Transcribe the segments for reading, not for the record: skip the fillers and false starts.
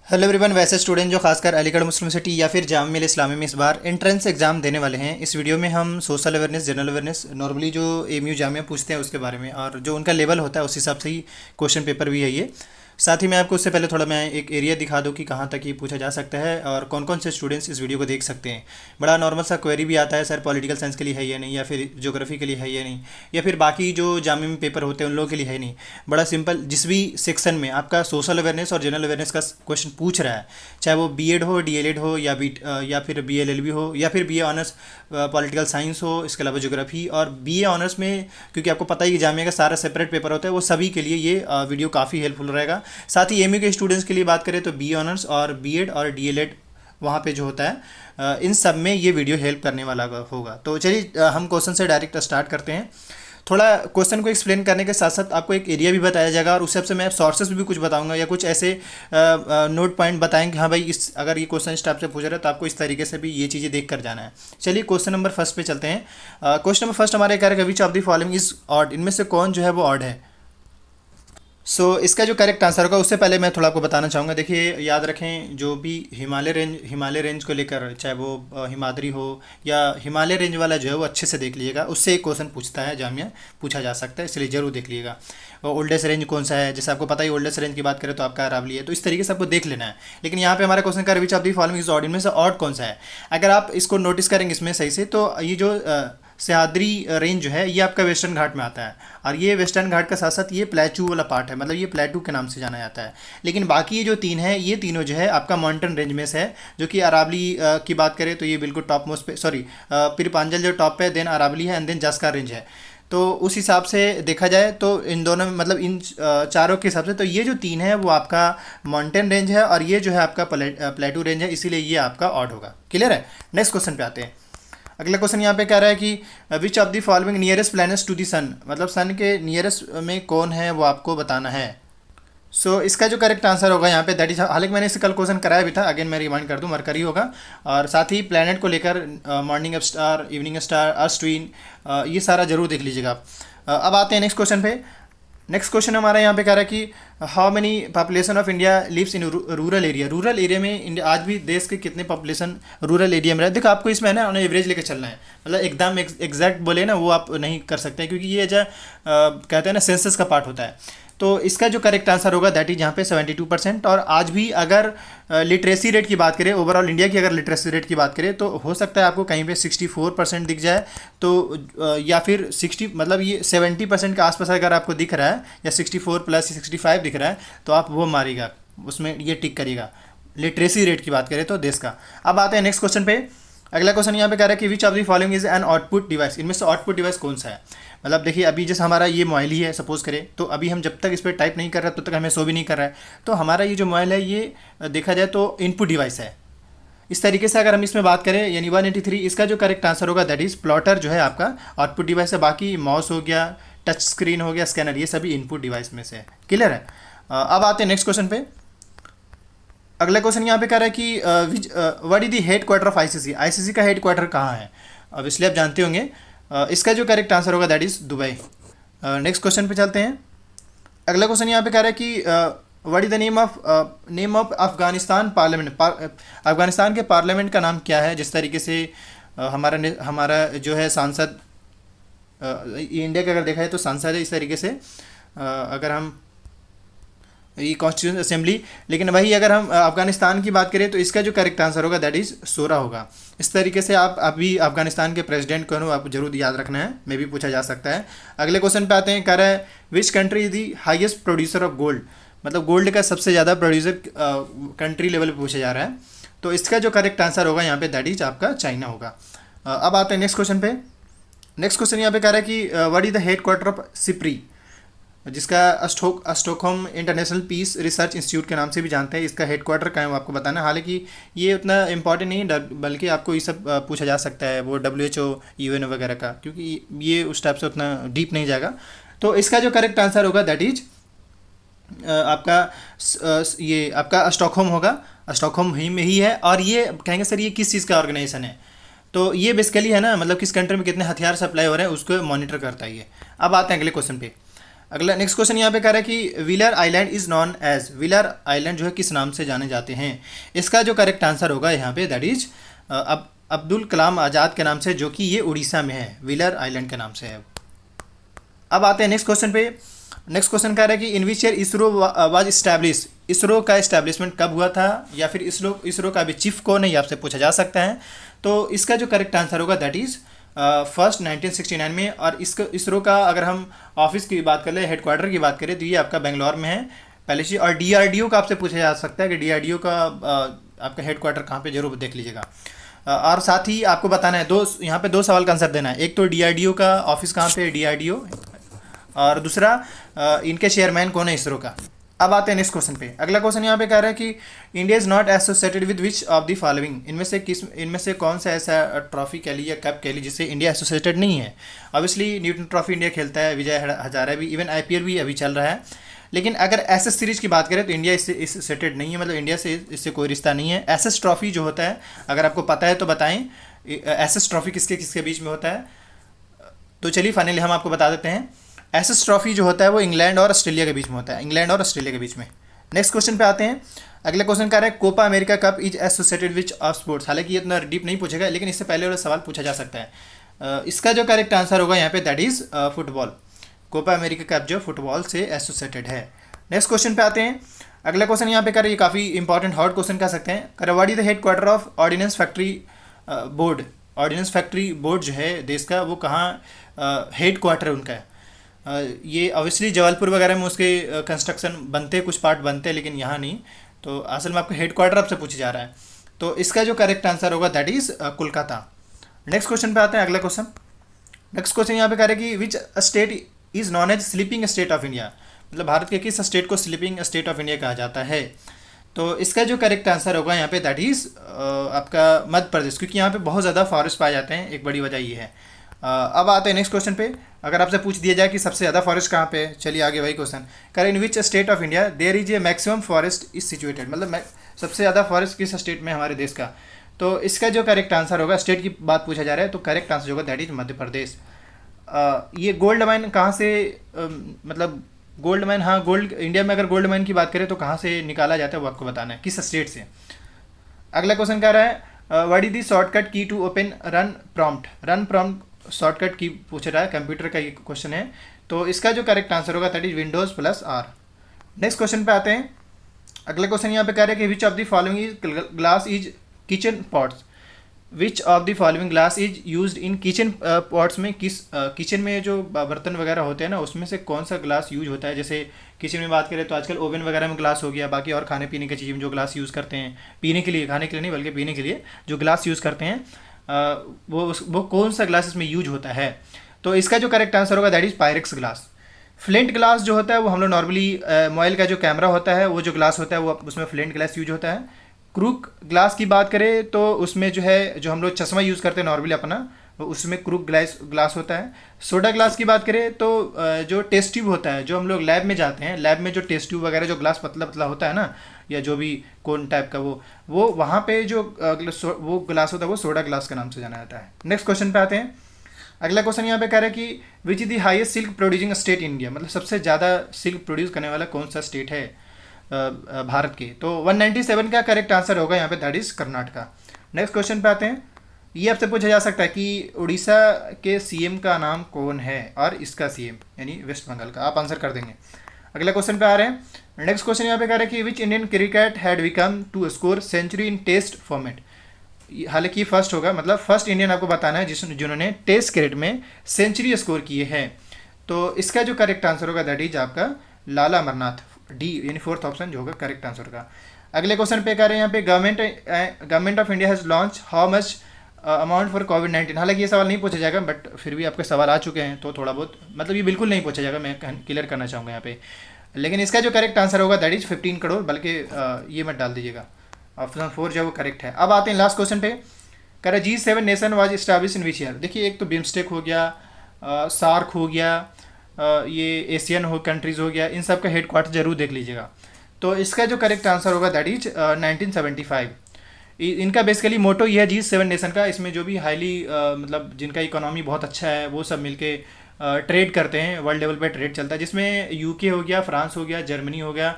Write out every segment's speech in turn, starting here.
Hello everyone. वैसे student जो खासकर अलीगढ़ मुस्लिम यूनिवर्सिटी या फिर जामिया मिल्लिया इस्लामिया में इस बार एंट्रेंस एग्जाम देने वाले हैं, इस वीडियो में हम social awareness, general awareness, normally जो एमयू जामिया पूछते हैं उसके बारे में और जो उनका लेवल होता है उस हिसाब से ही क्वेश्चन पेपर भी है ये। साथ ही मैं आपको उससे पहले थोड़ा मैं एक एरिया दिखा दूँ कि कहाँ तक ये पूछा जा सकता है और कौन कौन से स्टूडेंट्स इस वीडियो को देख सकते हैं। बड़ा नॉर्मल सा क्वेरी भी आता है, सर पॉलिटिकल साइंस के लिए है या नहीं, या फिर ज्योग्राफी के लिए है या नहीं, या फिर बाकी जो जामिया में पेपर होते हैं उन लोगों के लिए है नहीं। बड़ा सिंपल, जिस भी सेक्शन में आपका सोशल अवेयरनेस और जनरल अवेयरनेस का क्वेश्चन पूछ रहा है, चाहे वो बीएड हो, डीएलएड हो, या फिर बीएलएलबी हो, या फिर बीए ऑनर्स पॉलिटिकल साइंस हो, इसके अलावा ज्योग्राफी और बीए ऑनर्स में, क्योंकि आपको पता ही कि जामिया का सारा सेपरेट पेपर होता है, वो सभी के लिए ये वीडियो काफ़ी हेल्पफुल रहेगा। साथ ही एमयू के स्टूडेंट्स के लिए बात करें तो बीए ऑनर्स और बीएड और डीएलएड वहाँ पे जो होता है, इन सब में ये वीडियो हेल्प करने वाला होगा। तो चलिए हम क्वेश्चन से डायरेक्ट स्टार्ट करते हैं। थोड़ा क्वेश्चन को एक्सप्लेन करने के साथ साथ आपको एक एरिया भी बताया जाएगा और उस हिसाब से मैं सोर्सेस भी कुछ बताऊंगा या कुछ ऐसे नोट पॉइंट बताएंगे कि हाँ भाई, इस अगर ये क्वेश्चन इस टाइप से पूछ रहा है तो आपको इस तरीके से भी ये चीज़ें देख कर जाना है। चलिए क्वेश्चन नंबर फर्स्ट पे चलते हैं। क्वेश्चन नंबर फर्स्ट हमारे कह रहे हैं विच of the following is odd, इनमें से कौन जो है वो ऑड है। इसका जो करेक्ट आंसर होगा उससे पहले मैं थोड़ा आपको बताना चाहूँगा। देखिए याद रखें, जो भी हिमालय रेंज को लेकर, चाहे वो हिमाद्री हो या हिमालय रेंज वाला जो है वो अच्छे से देख लीजिएगा, उससे एक क्वेश्चन पूछता है जामिया, पूछा जा सकता है, इसलिए ज़रूर देख लीजिएगा। ओल्डेस्ट रेंज कौन सा है, जैसे आपको पता ही ओल्डेस्ट रेंज की बात करें तो आपका अरावली है, तो इस तरीके से आपको देख लेना है। लेकिन यहाँ पे हमारा क्वेश्चन का which of the following is odd, इनमें से ऑड कौन सा है। अगर आप इसको नोटिस करेंगे इसमें सही से, तो ये जो सह्याद्री रेंज जो है ये आपका वेस्टर्न घाट में आता है और ये वेस्टर्न घाट का साथ साथ ये प्लेटू वाला पार्ट है, मतलब ये प्लेटू के नाम से जाना जाता है। लेकिन बाकी ये जो तीन है, ये तीनों जो है आपका माउंटेन रेंज में से है, जो कि अरावली की बात करें तो ये बिल्कुल टॉप मोस्ट पे, सॉरी पीरपांजल जो टॉप पे है, देन अरावली है एंड देन जस्कार रेंज है। तो उस हिसाब से देखा जाए तो इन दोनों में, मतलब इन चारों के हिसाब से, तो ये जो तीन है वो आपका माउंटेन रेंज है और ये जो है आपका प्लेटू रेंज है, इसीलिए ये आपका ऑड होगा। क्लियर है। नेक्स्ट क्वेश्चन पे आते हैं। अगला क्वेश्चन यहाँ पे कह रहा है कि which of the following nearest planets to the sun, मतलब सन के नियरेस्ट में कौन है वो आपको बताना है। इसका जो करेक्ट आंसर होगा यहाँ पे, दैट इज, हालांकि मैंने इससे कल क्वेश्चन कराया भी था, अगेन मैं रिमाइंड कर दूँ, मरकरी होगा। और साथ ही प्लैनेट को लेकर morning star, evening star, earth twin, ये सारा जरूर देख लीजिएगा आप। अब आते हैं नेक्स्ट क्वेश्चन पे। नेक्स्ट क्वेश्चन हमारा यहाँ पे कह रहा है कि how many population of India lives in rural area, rural area में इंडिया आज भी देश के कितने पॉपुलेशन रूरल एरिया में रहे। देखो आपको इसमें है ना एवरेज लेकर चलना है, मतलब एकदम एग्जैक्ट बोले ना वो आप नहीं कर सकते, क्योंकि ये जो कहते हैं ना सेंसस का पार्ट होता है। तो इसका जो करेक्ट आंसर होगा दैट इज यहाँ पे 72%। और आज भी अगर लिटरेसी रेट की बात करें, ओवरऑल इंडिया की अगर लिटरेसी रेट की बात करें, तो हो सकता है आपको कहीं पे 64% दिख जाए, तो या फिर 60, मतलब ये 70% के आसपास अगर आपको दिख रहा है, या 64 प्लस 65 दिख रहा है, तो आप वो मारिएगा, उसमें ये टिक करिएगा। लिटरेसी रेट की बात करें तो देश का। अब आते हैं नेक्स्ट क्वेश्चन पे। अगला क्वेश्चन यहाँ पे कह रहा है कि which of the following is an output device, इनमें से आउटपुट डिवाइस कौन सा है। मतलब देखिए अभी जैसे हमारा ये मोबाइल ही है, सपोज करें, तो अभी हम जब तक इस पर टाइप नहीं कर रहे तब तक हमें शो भी नहीं कर रहा है, तो हमारा ये जो मोबाइल है ये देखा जाए तो इनपुट डिवाइस है। इस तरीके से अगर हम इसमें बात करें, यानी 183, इसका जो करेक्ट आंसर होगा दैट इज प्लॉटर जो है आपका आउटपुट डिवाइस है। बाकी माउस हो गया, टच स्क्रीन हो गया, स्कैनर, ये सभी इनपुट डिवाइस में से है। क्लियर है। अब आते हैं नेक्स्ट क्वेश्चन पे। अगला क्वेश्चन यहाँ पे कह रहा है कि what is the head quarter of ICC, ICC का हेड क्वार्टर कहाँ है। अब इसलिए आप जानते होंगे, इसका जो करेक्ट आंसर होगा that is Dubai. Next question पे चलते हैं। अगला क्वेश्चन यहाँ पे कह रहा है कि what is the name of Afghanistan parliament, Afghanistan के पार्लियामेंट का नाम क्या है। जिस तरीके से हमारा जो है सांसद, इंडिया का अगर देखा जाए तो सांसद है, इस तरीके से अगर हम ये कॉन्स्टिट्यूशन असेंबली, लेकिन वही अगर हम अफगानिस्तान की बात करें तो इसका जो करेक्ट आंसर होगा दैट इज सोरा होगा। इस तरीके से आप अभी अफगानिस्तान के प्रेसिडेंट कौन हो आपको जरूर याद रखना है, मे भी पूछा जा सकता है। अगले क्वेश्चन पे आते हैं। कह रहा है which country is the highest producer of gold, मतलब गोल्ड का सबसे ज़्यादा प्रोड्यूसर कंट्री लेवल पर पूछा जा रहा है, तो इसका जो करेक्ट आंसर होगा यहाँ पे दैट इज आपका चाइना होगा। अब आते हैं नेक्स्ट क्वेश्चन पे। नेक्स्ट क्वेश्चन यहाँ पे कह रहा है कि what is the head quarter of SIPRI, जिसका Stockholm International Peace Research Institute के नाम से भी जानते हैं। इसका हेडक्वार्टर कहाँ है वो आपको बताना है। हालांकि ये उतना इंपॉर्टेंट नहीं है, बल्कि आपको ये सब पूछा जा सकता है वो WHO, UN वगैरह का, क्योंकि ये उस टाइप से उतना डीप नहीं जाएगा। तो इसका जो करेक्ट आंसर होगा दैट इज ये आपका स्टॉकहोम होगा, स्टॉकहोम ही में ही है। और ये कहेंगे सर ये किस चीज़ का ऑर्गेनाइजेशन है, तो ये बेसिकली है ना, मतलब किस कंट्री में कितने हथियार सप्लाई हो रहे हैं उसको मॉनिटर करता है ये। अब आते हैं अगले क्वेश्चन पे। अगला नेक्स्ट क्वेश्चन यहाँ पे कह रहा है कि Wheeler island is known as, Wheeler island जो है किस नाम से जाने जाते हैं। इसका जो करेक्ट आंसर होगा यहाँ पे दैट इज अब अब्दुल कलाम आज़ाद के नाम से, जो कि ये उड़ीसा में है, व्हीलर आइलैंड के नाम से है। अब आते हैं नेक्स्ट क्वेश्चन पे। नेक्स्ट क्वेश्चन कह रहा है कि in which year ISRO was establish, ISRO का इस्टेब्लिशमेंट कब हुआ था, या फिर इसरो का भी चीफ कौन है, ये आपसे पूछा जा सकता है। तो इसका जो करेक्ट आंसर होगा दैट इज़ फर्स्ट 1969 में। और इसरो का अगर हम ऑफिस की बात करें, हेडक्वार्टर की बात करें, तो ये आपका बेंगलोर में है पहले से। और डीआरडीओ का आपसे पूछा जा सकता है कि डीआरडीओ का आपका हेडक्वार्टर कहाँ पे, जरूर देख लीजिएगा। और साथ ही आपको बताना है यहाँ पे दो सवाल का आंसर देना है। एक तो डीआरडीओ का ऑफिस कहाँ पे है, डीआरडीओ, और दूसरा इनके चेयरमैन कौन है इसरो का। अब आते हैं नेक्स्ट क्वेश्चन पे। अगला क्वेश्चन यहाँ पे कह रहा है कि India is not associated with which of the following, इनमें से कौन सा ऐसा ट्रॉफी कह ली या कप कह ली जिससे इंडिया एसोसिएटेड नहीं है। ऑब्वियसली न्यूटन ट्रॉफी इंडिया खेलता है, विजय हजारे भी, इवन आईपीएल भी अभी चल रहा है। लेकिन अगर एसएस सीरीज की बात करें तो इंडिया इससे एसोसिएटेड नहीं है, मतलब इंडिया से इससे कोई रिश्ता नहीं है। एसएस ट्रॉफी जो होता है, अगर आपको पता है तो बताएं, एसएस ट्रॉफी किसके किसके बीच में होता है। तो चलिए फाइनली हम आपको बता देते हैं। एसएस ट्रॉफी जो होता है वो इंग्लैंड और ऑस्ट्रेलिया के बीच में होता है, इंग्लैंड और ऑस्ट्रेलिया के बीच में। नेक्स्ट क्वेश्चन पे आते हैं। अगला क्वेश्चन कह रहा है Copa America cup is associated which of sports. हालांकि ये इतना डीप नहीं पूछेगा, लेकिन इससे पहले वाला सवाल पूछा जा सकता है। इसका जो करेक्ट आंसर होगा यहाँ पे that is football. Copa America cup जो फुटबॉल से एसोसिएटेड है। नेक्स्ट क्वेश्चन पे आते हैं। अगला क्वेश्चन यहाँ पे कह रहे हैं, काफ़ी इंपॉर्टेंट हॉट क्वेश्चन कह सकते हैं। कह रहे what is the head quarter of ordnance factory board. Ordnance factory board जो है देश का, वो कहाँ हेड क्वार्टर उनका है। ये ऑब्वियसली जबलपुर वगैरह में उसके कंस्ट्रक्शन बनते, कुछ पार्ट बनते हैं, लेकिन यहाँ नहीं। तो असल में आपको हेड क्वार्टर आपसे पूछा जा रहा है, तो इसका जो करेक्ट आंसर होगा that is Kolkata. Next question पे आते हैं। अगला क्वेश्चन, नेक्स्ट क्वेश्चन यहाँ पे कह रहे हैं कि which state is known as sleeping state of India, मतलब भारत के किस स्टेट को स्लीपिंग स्टेट ऑफ इंडिया कहा जाता है। तो इसका जो करेक्ट आंसर होगा यहाँ पे दैट इज़ आपका मध्य प्रदेश, क्योंकि यहाँ पे बहुत ज़्यादा फॉरेस्ट पाए जाते हैं, एक बड़ी वजह ये है। अब आते हैं नेक्स्ट क्वेश्चन पे। अगर आपसे पूछ दिया जाए कि सबसे ज़्यादा फॉरेस्ट कहाँ पे है, चलिए आगे वही क्वेश्चन करें। In which state of India there is a maximum forest is situated, मतलब सबसे ज़्यादा फॉरेस्ट किस स्टेट में हमारे देश का। तो इसका जो करेक्ट आंसर होगा, स्टेट की बात पूछा जा रहा है, तो करेक्ट आंसर होगा दैट इज मध्य प्रदेश। ये गोल्ड माइन कहाँ से, मतलब गोल्ड माइन, हाँ गोल्ड इंडिया में अगर गोल्ड माइन की बात करें तो कहाँ से निकाला जाता है वो आपको बताना है, किस स्टेट से। अगला क्वेश्चन कह रहा है what is the shortcut key to open run prompt. Run prompt shortcut key पूछ रहा है, कंप्यूटर का ये क्वेश्चन है। तो इसका जो करेक्ट आंसर होगा that is Windows plus R. Next question पे आते हैं। अगला क्वेश्चन यहाँ पे कह रहे हैं कि which of the following is glass is kitchen pots. Which of the following glass is used in kitchen pots में, किस किचन में जो बर्तन वगैरह होते हैं ना, उसमें से कौन सा ग्लास यूज होता है। जैसे किचन में बात करें तो आजकल ओवन वगैरह में ग्लास हो गया, बाकी और खाने पीने की चीज़ में जो ग्लास यूज़ करते हैं, पीने के लिए, खाने के लिए नहीं बल्कि पीने के लिए जो ग्लास यूज़ करते हैं, वो कौन सा ग्लास इसमें यूज होता है। तो इसका जो करेक्ट आंसर होगा that is Pyrex glass. Flint glass जो होता है वो हम लोग नॉर्मली मोबाइल का जो कैमरा होता है वो जो ग्लास होता है वो उसमें फ्लिंट ग्लास यूज होता है। क्रूक ग्लास की बात करें तो उसमें जो है जो हम लोग चश्मा यूज़ करते हैं नॉर्मली अपना, उसमें क्रूक ग्लास होता है। सोडा ग्लास की बात करें तो जो टेस्ट ट्यूब होता है, जो हम लोग लैब में जाते हैं, लैब में जो टेस्ट ट्यूब वगैरह जो ग्लास पतला पतला होता है ना, या जो भी कोन टाइप का, वो वहाँ पे जो वो ग्लास होता है वो सोडा ग्लास के नाम से जाना जाता है। नेक्स्ट क्वेश्चन पे आते हैं। अगला क्वेश्चन यहाँ पे कह रहा है कि which is the highest silk producing state in India, मतलब सबसे ज़्यादा सिल्क प्रोड्यूस करने वाला कौन सा स्टेट है भारत के। तो 197 का करेक्ट आंसर होगा यहाँ पे that is Karnataka. Next question पे आते हैं। ये आपसे पूछा जा सकता है कि उड़ीसा के सीएम का नाम कौन है और इसका सीएम यानी वेस्ट बंगाल का, आप आंसर कर देंगे। अगला क्वेश्चन पे आ रहे हैं। नेक्स्ट क्वेश्चन यहाँ पे कह रहे हैं कि which Indian cricket had become to score century in test format. हालांकि फर्स्ट होगा, मतलब फर्स्ट इंडियन आपको बताना है जिन्होंने टेस्ट क्रिकेट में सेंचुरी स्कोर किए हैं। तो इसका जो करेक्ट आंसर होगा दैट इज आपका लाला अमरनाथ, डी यानी फोर्थ ऑप्शन जो होगा करेक्ट आंसर का। अगले क्वेश्चन पे कह रहे हैं यहाँ पे government of India has launch how much amount for कोविड-19। हालांकि ये सवाल नहीं पूछा जाएगा, बट फिर भी आपके सवाल आ चुके हैं तो थोड़ा बहुत, मतलब ये बिल्कुल नहीं पूछा जाएगा, मैं क्लियर करना चाहूँगा यहाँ पे। लेकिन इसका जो करेक्ट आंसर होगा दैट इज 15 करोड़, बल्कि ये मत डाल दीजिएगा, ऑप्शन 4 जो है वो करेक्ट है। अब आते हैं लास्ट क्वेश्चन पे। कह रहे G7 nation was establish in which year. देखिए एक तो बिम्स्टेक हो गया, सार्क हो गया, ये एशियन हो कंट्रीज़ हो गया, इन सब का हेडक्वार्टर जरूर देख लीजिएगा। तो इसका जो करेक्ट आंसर होगा दैट इज 1975। इनका बेसिकली मोटो ये है G7 नेशन का, इसमें जो भी हाईली मतलब जिनका इकोनॉमी बहुत अच्छा है वो सब मिलके ट्रेड करते हैं, वर्ल्ड लेवल पे ट्रेड चलता है, जिसमें यूके हो गया, फ्रांस हो गया, जर्मनी हो गया,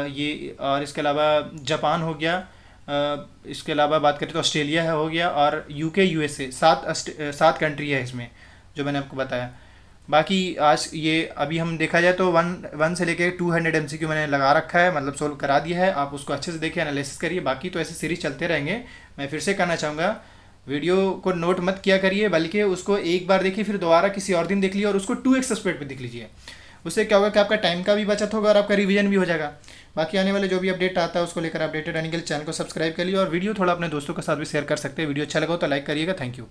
ये और इसके अलावा जापान हो गया, इसके अलावा बात करें तो ऑस्ट्रेलिया है हो गया, और यूके यूएसए, सात कंट्री है इसमें जो मैंने आपको बताया। बाकी आज ये अभी हम देखा जाए तो वन वन से लेके 200 MCQ मैंने लगा रखा है, मतलब सोल्व करा दिया है। आप उसको अच्छे से देखिए, एनालिसिस करिए। बाकी तो ऐसे सीरीज चलते रहेंगे। मैं फिर से कहना चाहूँगा, वीडियो को नोट मत किया करिए, बल्कि उसको एक बार देखिए, फिर दोबारा किसी और दिन देख लीजिए, और उसको 2x स्पीड पे देख लीजिए। उससे क्या होगा कि आपका टाइम का भी बचत होगा और आपका रिवीजन भी हो जाएगा। बाकी आने वाले जो भी अपडेट आता है उसको लेकर अपडेटेड रहने के लिए चैनल को सब्सक्राइब कर लिया, और वीडियो थोड़ा अपने दोस्तों के साथ भी शेयर कर सकते हैं। वीडियो अच्छा लगा हो तो लाइक करिएगा। Thank you.